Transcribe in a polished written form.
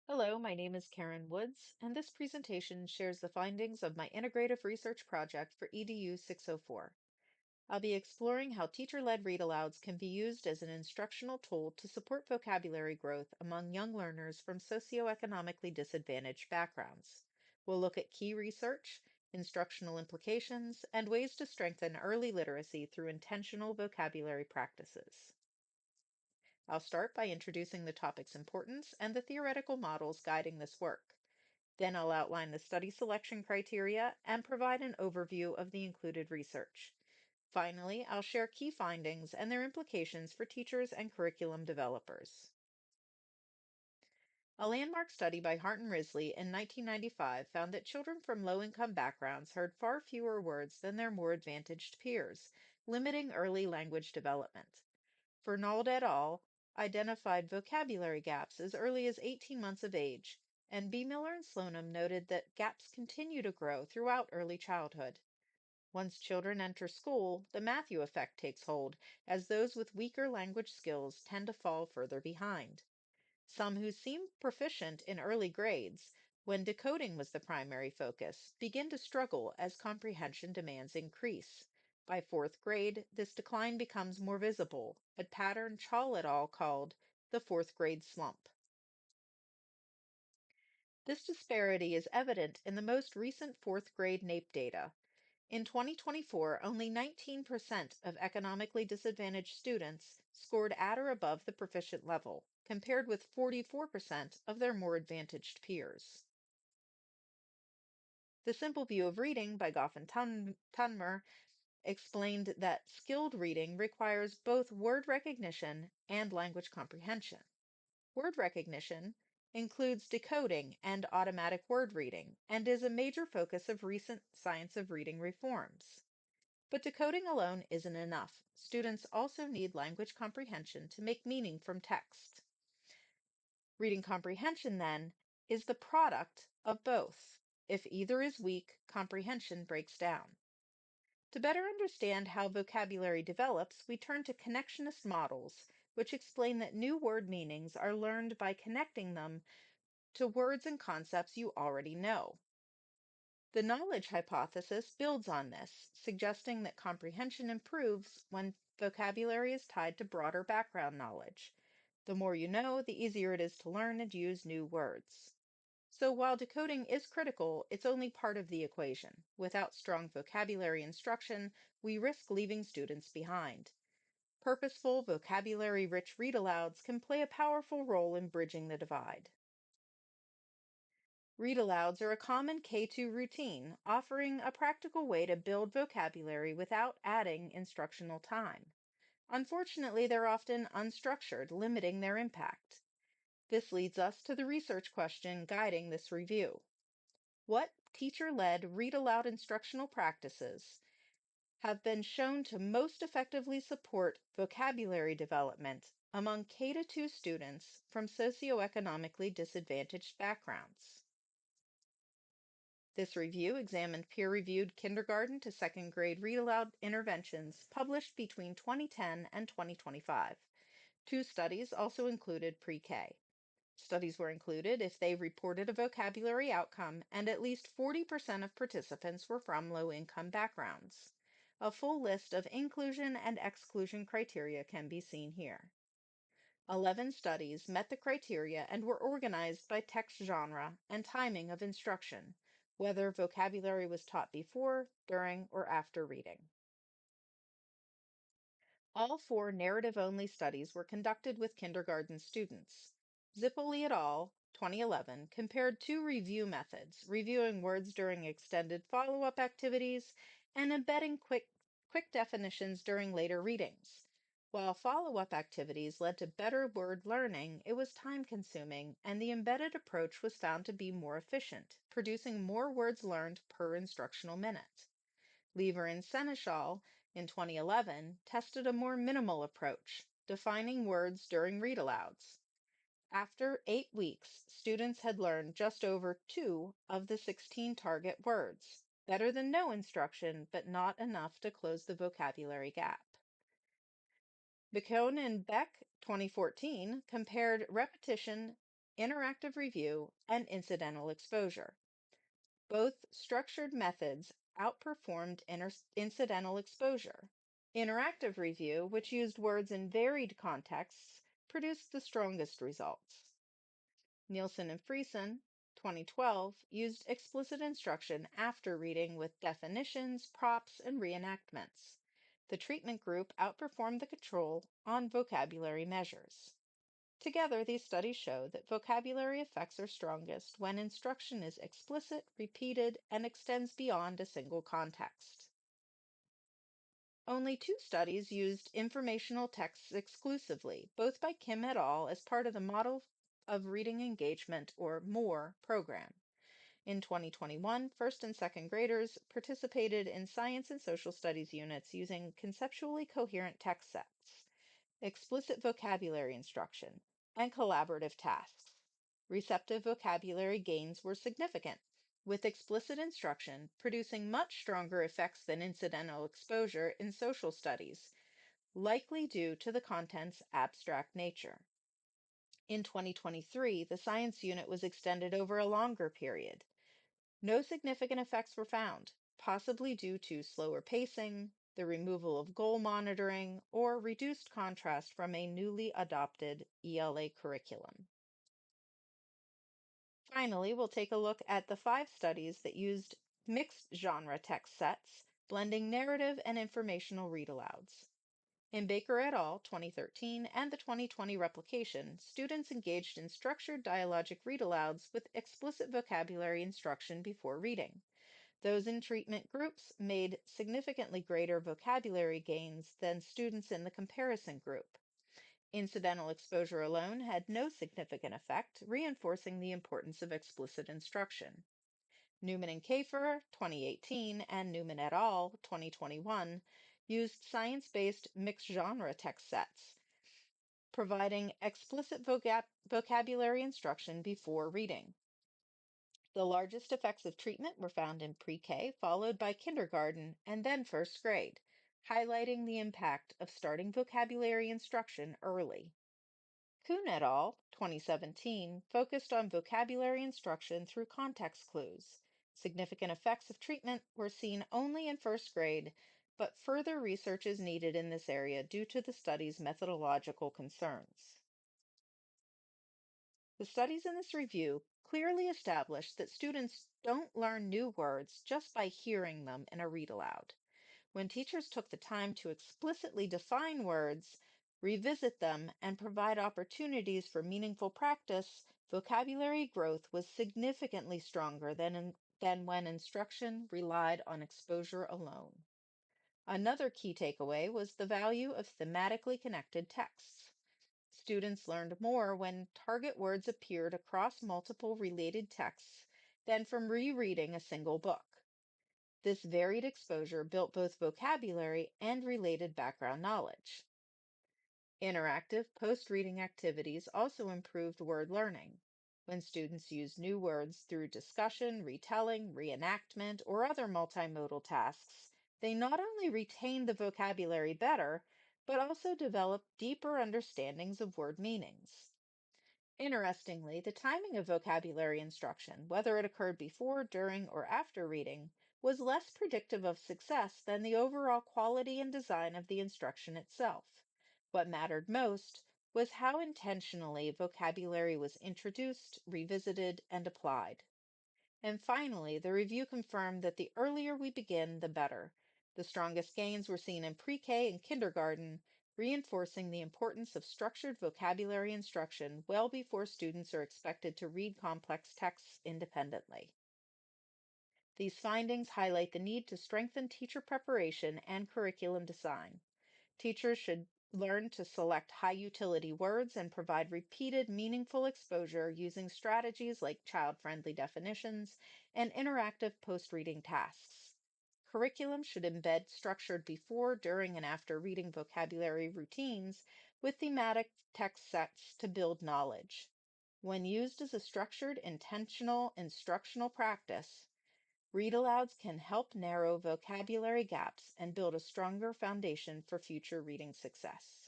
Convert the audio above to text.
Hello, my name is Karen Woods, and this presentation shares the findings of my integrative research project for EDU 604. I'll be exploring how teacher-led read-alouds can be used as an instructional tool to support vocabulary growth among young learners from socioeconomically disadvantaged backgrounds. We'll look at key research, instructional implications, and ways to strengthen early literacy through intentional vocabulary practices. I'll start by introducing the topic's importance and the theoretical models guiding this work. Then I'll outline the study selection criteria and provide an overview of the included research. Finally, I'll share key findings and their implications for teachers and curriculum developers. A landmark study by Hart and Risley in 1995 found that children from low-income backgrounds heard far fewer words than their more advantaged peers, limiting early language development. Fernald et al. Identified vocabulary gaps as early as 18 months of age, and B. Miller and Slonim noted that gaps continue to grow throughout early childhood. Once children enter school, the Matthew effect takes hold, as those with weaker language skills tend to fall further behind. Some who seem proficient in early grades, when decoding was the primary focus, begin to struggle as comprehension demands increase. By fourth grade, this decline becomes more visible, a pattern Chall et al. Called the fourth grade slump. This disparity is evident in the most recent fourth grade NAEP data. In 2024, only 19% of economically disadvantaged students scored at or above the proficient level, compared with 44% of their more advantaged peers. The Simple View of Reading by Goff and Tunmer explained that skilled reading requires both word recognition and language comprehension. Word recognition includes decoding and automatic word reading and is a major focus of recent science of reading reforms. But decoding alone isn't enough. Students also need language comprehension to make meaning from text. Reading comprehension, then, is the product of both. If either is weak, comprehension breaks down. To better understand how vocabulary develops, we turn to connectionist models, which explain that new word meanings are learned by connecting them to words and concepts you already know. The knowledge hypothesis builds on this, suggesting that comprehension improves when vocabulary is tied to broader background knowledge. The more you know, the easier it is to learn and use new words. So while decoding is critical, it's only part of the equation. Without strong vocabulary instruction, we risk leaving students behind. Purposeful, vocabulary-rich read-alouds can play a powerful role in bridging the divide. Read-alouds are a common K-2 routine, offering a practical way to build vocabulary without adding instructional time. Unfortunately, they're often unstructured, limiting their impact. This leads us to the research question guiding this review. What teacher-led read-aloud instructional practices have been shown to most effectively support vocabulary development among K-2 students from socioeconomically disadvantaged backgrounds? This review examined peer-reviewed kindergarten to second grade read-aloud interventions published between 2010 and 2025. Two studies also included pre-K. Studies were included if they reported a vocabulary outcome and at least 40% of participants were from low-income backgrounds. A full list of inclusion and exclusion criteria can be seen here. 11 studies met the criteria and were organized by text genre and timing of instruction, whether vocabulary was taught before, during, or after reading. All four narrative-only studies were conducted with kindergarten students. Zippoli et al., 2011, compared two review methods, reviewing words during extended follow-up activities and embedding quick definitions during later readings. While follow-up activities led to better word learning, it was time-consuming, and the embedded approach was found to be more efficient, producing more words learned per instructional minute. Lever and Seneschal in 2011 tested a more minimal approach, defining words during read-alouds. After 8 weeks, students had learned just over 2 of the 16 target words, better than no instruction, but not enough to close the vocabulary gap. Bacone and Beck, 2014, compared repetition interactive review, and incidental exposure. Both structured methods outperformed incidental exposure. Interactive review, which used words in varied contexts, produced the strongest results. Nielsen and Friesen, 2012, used explicit instruction after reading with definitions, props, and reenactments. The treatment group outperformed the control on vocabulary measures. Together, these studies show that vocabulary effects are strongest when instruction is explicit, repeated, and extends beyond a single context. Only two studies used informational texts exclusively, both by Kim et al. As part of the Model of Reading Engagement, or MORE, program. In 2021, first and second graders participated in science and social studies units using conceptually coherent text sets, explicit vocabulary instruction, and collaborative tasks. Receptive vocabulary gains were significant, with explicit instruction producing much stronger effects than incidental exposure in social studies, likely due to the content's abstract nature. In 2023, the science unit was extended over a longer period. No significant effects were found, possibly due to slower pacing, the removal of goal monitoring, or reduced contrast from a newly adopted ELA curriculum. Finally, we'll take a look at the 5 studies that used mixed genre text sets, blending narrative and informational read-alouds. In Baker et al. 2013 and the 2020 replication, students engaged in structured dialogic read-alouds with explicit vocabulary instruction before reading. Those in treatment groups made significantly greater vocabulary gains than students in the comparison group. Incidental exposure alone had no significant effect, reinforcing the importance of explicit instruction. Newman and Kafer, 2018, and Newman et al., 2021, used science-based mixed genre text sets, providing explicit vocabulary instruction before reading. The largest effects of treatment were found in pre-K, followed by kindergarten, and then first grade, highlighting the impact of starting vocabulary instruction early. Kuhn et al., 2017, focused on vocabulary instruction through context clues. Significant effects of treatment were seen only in first grade, but further research is needed in this area due to the study's methodological concerns. The studies in this review clearly established that students don't learn new words just by hearing them in a read aloud. When teachers took the time to explicitly define words, revisit them, and provide opportunities for meaningful practice, vocabulary growth was significantly stronger than when instruction relied on exposure alone. Another key takeaway was the value of thematically connected texts. Students learned more when target words appeared across multiple related texts than from rereading a single book. This varied exposure built both vocabulary and related background knowledge. Interactive post-reading activities also improved word learning. When students used new words through discussion, retelling, reenactment, or other multimodal tasks, they not only retained the vocabulary better, but also developed deeper understandings of word meanings. Interestingly, the timing of vocabulary instruction, whether it occurred before, during, or after reading, was less predictive of success than the overall quality and design of the instruction itself. What mattered most was how intentionally vocabulary was introduced, revisited, and applied. And finally, the review confirmed that the earlier we begin, the better. The strongest gains were seen in pre-K and kindergarten, reinforcing the importance of structured vocabulary instruction well before students are expected to read complex texts independently. These findings highlight the need to strengthen teacher preparation and curriculum design. Teachers should learn to select high utility words and provide repeated, meaningful exposure using strategies like child-friendly definitions and interactive post-reading tasks. Curriculum should embed structured before, during, and after reading vocabulary routines with thematic text sets to build knowledge. When used as a structured, intentional instructional practice, read-alouds can help narrow vocabulary gaps and build a stronger foundation for future reading success.